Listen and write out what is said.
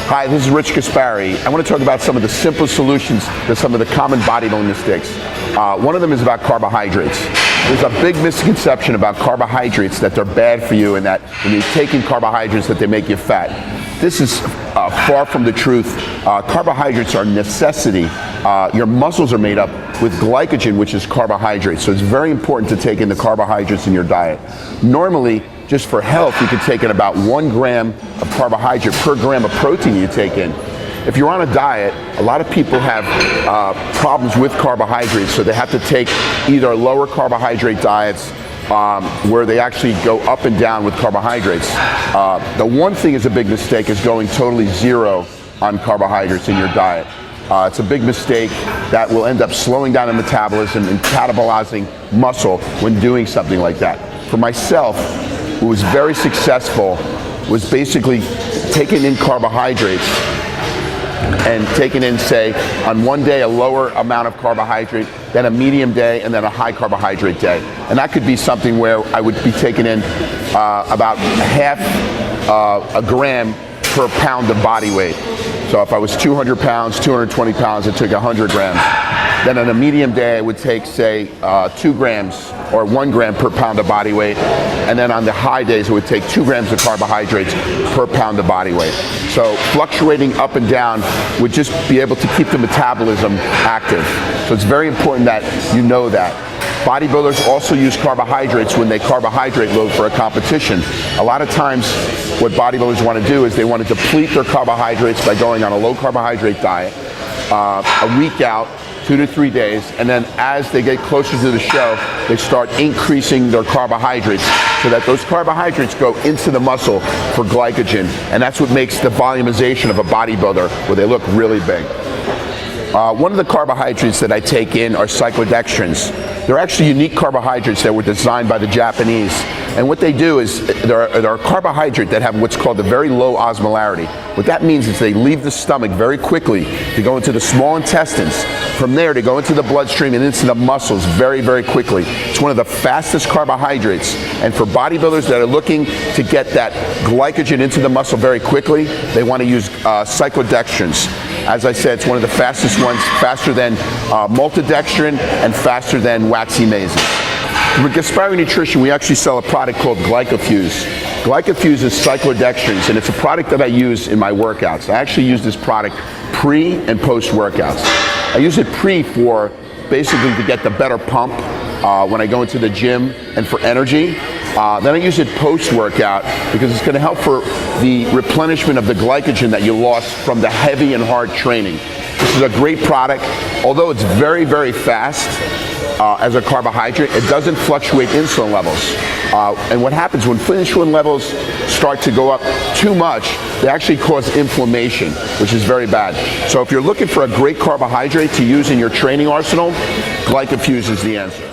Hi, this is Rich Gaspari. I want to talk about some of the simple solutions to some of the common bodybuilding mistakes. One of them is about carbohydrates. There's a big misconception about carbohydrates that they're bad for you and that when you're taking carbohydrates that they make you fat. This is far from the truth. Carbohydrates are a necessity. Your muscles are made up with glycogen, which is carbohydrates. So it's very important to take in the carbohydrates in your diet. Normally, just for health, you could take in about 1 gram of carbohydrate per gram of protein you take in. If you're on a diet, a lot of people have problems with carbohydrates, so they have to take either lower carbohydrate diets where they actually go up and down with carbohydrates. The one thing is a big mistake is going totally zero on carbohydrates in your diet. It's a big mistake that will end up slowing down the metabolism and catabolizing muscle when doing something like that. For myself, who was very successful, was basically taking in carbohydrates and taking in, say, on one day a lower amount of carbohydrate, then a medium day, and then a high carbohydrate day. And that could be something where I would be taking in about half a gram per pound of body weight. So if I was 200 pounds, 220 pounds, I took 100 grams. Then on a medium day, I would take, say, 2 grams or 1 gram per pound of body weight. And then on the high days, it would take 2 grams of carbohydrates per pound of body weight. So fluctuating up and down would just be able to keep the metabolism active. So it's very important that you know that. Bodybuilders also use carbohydrates when they carbohydrate load for a competition. A lot of times what bodybuilders want to do is they want to deplete their carbohydrates by going on a low carbohydrate diet a week out, 2 to 3 days, and then as they get closer to the show, they start increasing their carbohydrates so that those carbohydrates go into the muscle for glycogen, and that's what makes the volumization of a bodybuilder where they look really big. One of the carbohydrates that I take in are cyclodextrins. They're actually unique carbohydrates that were designed by the Japanese. And what they do is they're a carbohydrate that have what's called a very low osmolarity. What that means is they leave the stomach very quickly to go into the small intestines. From there, to go into the bloodstream and into the muscles very, very quickly. It's one of the fastest carbohydrates. And for bodybuilders that are looking to get that glycogen into the muscle very quickly, they want to use cyclodextrins. As I said, it's one of the fastest ones, faster than maltodextrin and faster than waxy mazes. With Gaspari Nutrition, we actually sell a product called Glycofuse. Glycofuse is cyclodextrins, and it's a product that I use in my workouts. I actually use this product pre and post workouts. I use it pre for basically to get the better pump when I go into the gym and for energy. Then I use it post-workout because it's going to help for the replenishment of the glycogen that you lost from the heavy and hard training. This is a great product. Although it's very, very fast as a carbohydrate, it doesn't fluctuate insulin levels. And what happens when insulin levels start to go up too much, they actually cause inflammation, which is very bad. So if you're looking for a great carbohydrate to use in your training arsenal, Glycofuse is the answer.